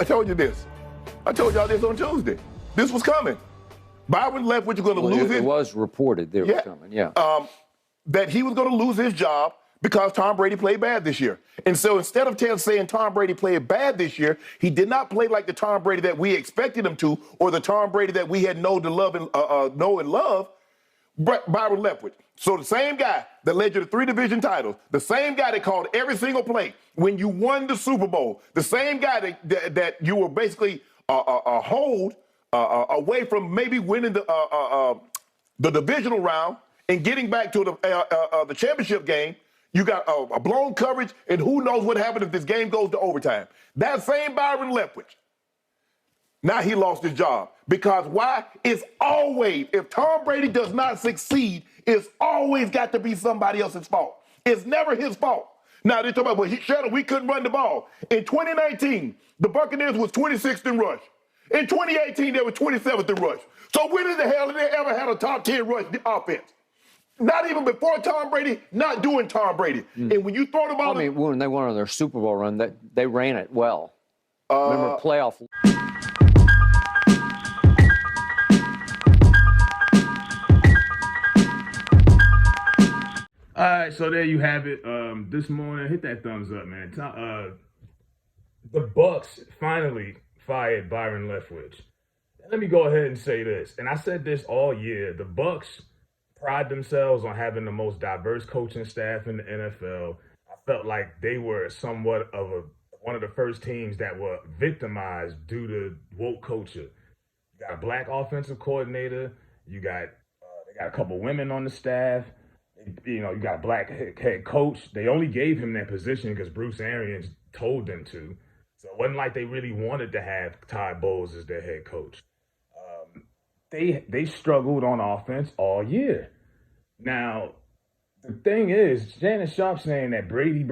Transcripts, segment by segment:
I told you this. I told y'all this on Tuesday. This was coming. Byron Leftwich was going to lose it was reported there was coming, that he was going to lose his job because Tom Brady played bad this year. And so instead of saying Tom Brady played bad this year, he did not play like the Tom Brady that we expected him to, or the Tom Brady that we had know and love, Byron Leftwich. So the same guy that led you to 3 division titles, the same guy that called every single play when you won the Super Bowl, the same guy that you were basically a hold away from maybe winning the divisional round and getting back to the championship game. You got a blown coverage, and who knows what happened if this game goes to overtime. That same Byron Leftwich, now he lost his job. Because why? It's always, if Tom Brady does not succeed, it's always got to be somebody else's fault. It's never his fault. Now, they talk about, Shannon, we couldn't run the ball. In 2019, the Buccaneers was 26th in rush. In 2018, they were 27th in rush. So when in the hell did they ever had a top 10 rush offense? Not even before Tom Brady, not doing Tom Brady. And when you throw the ball... I mean, when they went on their Super Bowl run, they ran it well. Remember playoff... All right, so there you have it. This morning, hit that thumbs up, man. The Bucks finally fired Byron Leftwich. Let me go ahead and say this, and I said this all year. The Bucks pride themselves on having the most diverse coaching staff in the NFL. I felt like they were somewhat of one of the first teams that were victimized due to woke culture. You got a black offensive coordinator. You got they got a couple women on the staff. You know, you got a black head coach. They only gave him that position because Bruce Arians told them to. So it wasn't like they really wanted to have Todd Bowles as their head coach. They struggled on offense all year. Now, the thing is, Shannon Sharpe saying that Brady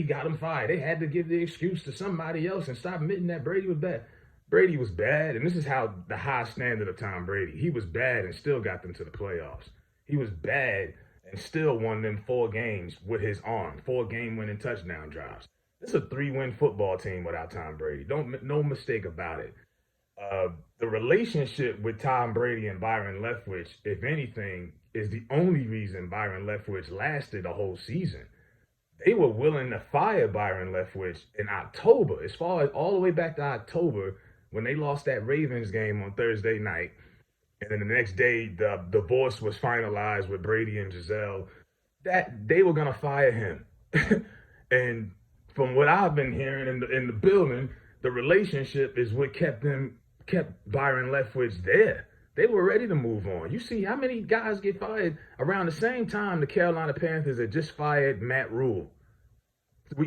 got him fired. They had to give the excuse to somebody else and stop admitting that Brady was bad. Brady was bad, and this is how the high standard of Tom Brady. He was bad and still got them to the playoffs. He was bad and still won them 4 games with his arm, 4 game-winning touchdown drives. This is a 3-win football team without Tom Brady. No mistake about it. The relationship with Tom Brady and Byron Leftwich, if anything, is the only reason Byron Leftwich lasted a whole season. They were willing to fire Byron Leftwich in October, as far as all the way back to October when they lost that Ravens game on Thursday night. And then the next day, the divorce was finalized with Brady and Giselle, that they were going to fire him. And from what I've been hearing in the building, the relationship is what kept Byron Leftwich there. They were ready to move on. You see how many guys get fired around the same time the Carolina Panthers had just fired Matt Rule.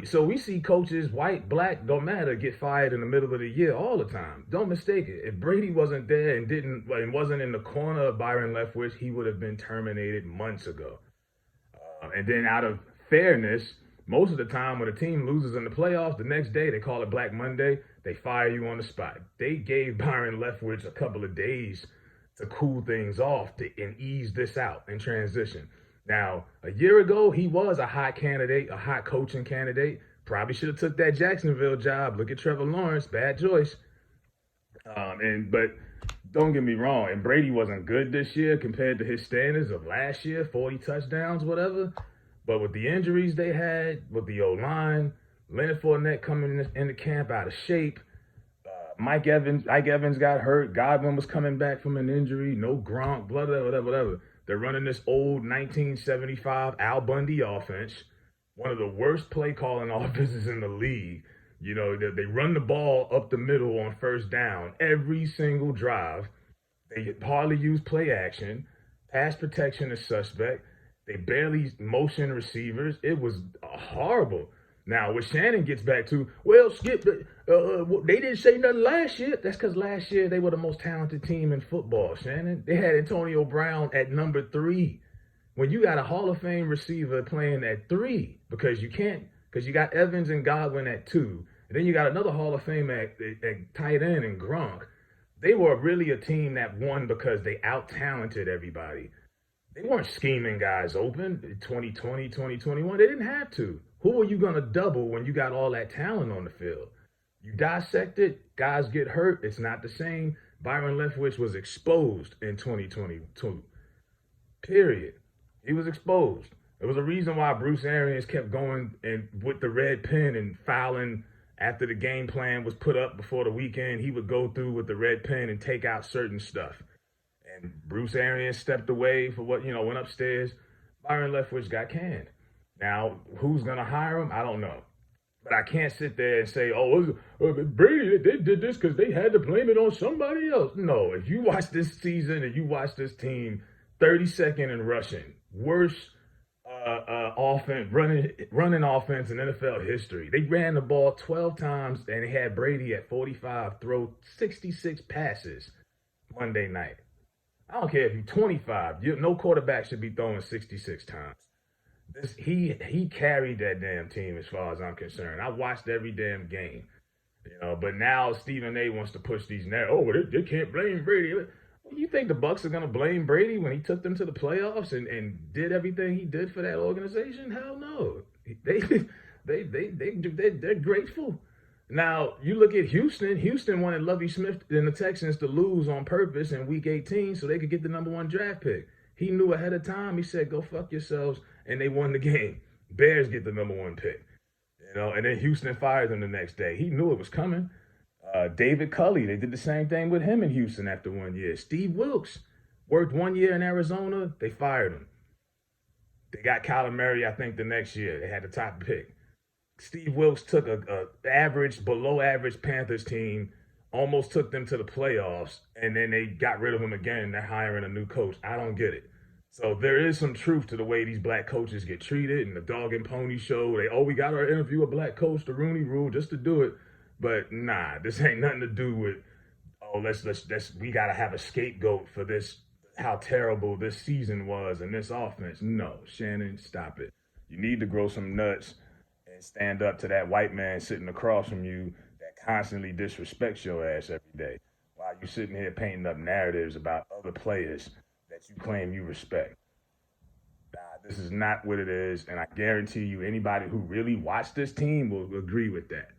So we see coaches, white, black, don't matter, get fired in the middle of the year all the time. Don't mistake it. If Brady wasn't there and wasn't in the corner of Byron Leftwich, he would have been terminated months ago. And then out of fairness, most of the time when a team loses in the playoffs, the next day they call it Black Monday, they fire you on the spot. They gave Byron Leftwich a couple of days to cool things off and ease this out and transition. Now, a year ago, he was a hot candidate, a hot coaching candidate. Probably should have took that Jacksonville job. Look at Trevor Lawrence, bad choice. But don't get me wrong, and Brady wasn't good this year compared to his standards of last year, 40 touchdowns, whatever. But with the injuries they had, with the O-line, Leonard Fournette coming in the camp out of shape, Mike Evans got hurt, Godwin was coming back from an injury, no Gronk, whatever. They're running this old 1975 Al Bundy offense, one of the worst play calling offenses in the league. You know, they run the ball up the middle on first down every single drive. They hardly use play action. Pass protection is suspect. They barely motion receivers. It was horrible. Now, what Shannon gets back to, well, Skip, they didn't say nothing last year. That's because last year they were the most talented team in football, Shannon. They had Antonio Brown at number 3. When you got a Hall of Fame receiver playing at 3, because you got Evans and Godwin at 2, and then you got another Hall of Fame at tight end and Gronk. They were really a team that won because they out-talented everybody. They weren't scheming guys open 2020, 2021. They didn't have to. Who are you going to double when you got all that talent on the field? You dissect it, guys get hurt. It's not the same. Byron Leftwich was exposed in 2022. Period. He was exposed. There was a reason why Bruce Arians kept going and with the red pen and fouling after the game plan was put up before the weekend. He would go through with the red pen and take out certain stuff. And Bruce Arians stepped away for what, went upstairs. Byron Leftwich got canned. Now, who's going to hire him? I don't know. But I can't sit there and say, Brady, they did this because they had to blame it on somebody else. No, if you watch this season and you watch this team, 32nd in rushing, worst offense, running offense in NFL history. They ran the ball 12 times and they had Brady at 45 throw 66 passes Monday night. I don't care if you're 25. No quarterback should be throwing 66 times. He carried that damn team as far as I'm concerned. I watched every damn game, But now Stephen A. wants to push these narratives. They can't blame Brady. You think the Bucs are gonna blame Brady when he took them to the playoffs and did everything he did for that organization? Hell no. They're grateful. Now you look at Houston. Houston wanted Lovie Smith and the Texans to lose on purpose in Week 18 so they could get the #1 draft pick. He knew ahead of time. He said, "Go fuck yourselves," and they won the game. Bears get the #1 pick, and then Houston fired them the next day. He knew it was coming. David Culley, they did the same thing with him in Houston after 1 year. Steve Wilkes worked 1 year in Arizona. They fired him. They got Kyler Murray, I think, the next year. They had the top pick. Steve Wilkes took a below average Panthers team, almost took them to the playoffs, and then they got rid of him again. They're hiring a new coach. I don't get it. So there is some truth to the way these black coaches get treated, and the dog and pony show. We got to interview a black coach, the Rooney Rule, just to do it. But nah, this ain't nothing to do with, we got to have a scapegoat for this, how terrible this season was and this offense. No, Shannon, stop it. You need to grow some nuts and stand up to that white man sitting across from you that constantly disrespects your ass every day while you sitting here painting up narratives about other players that you claim you respect. Nah, this is not what it is, and I guarantee you anybody who really watched this team will agree with that.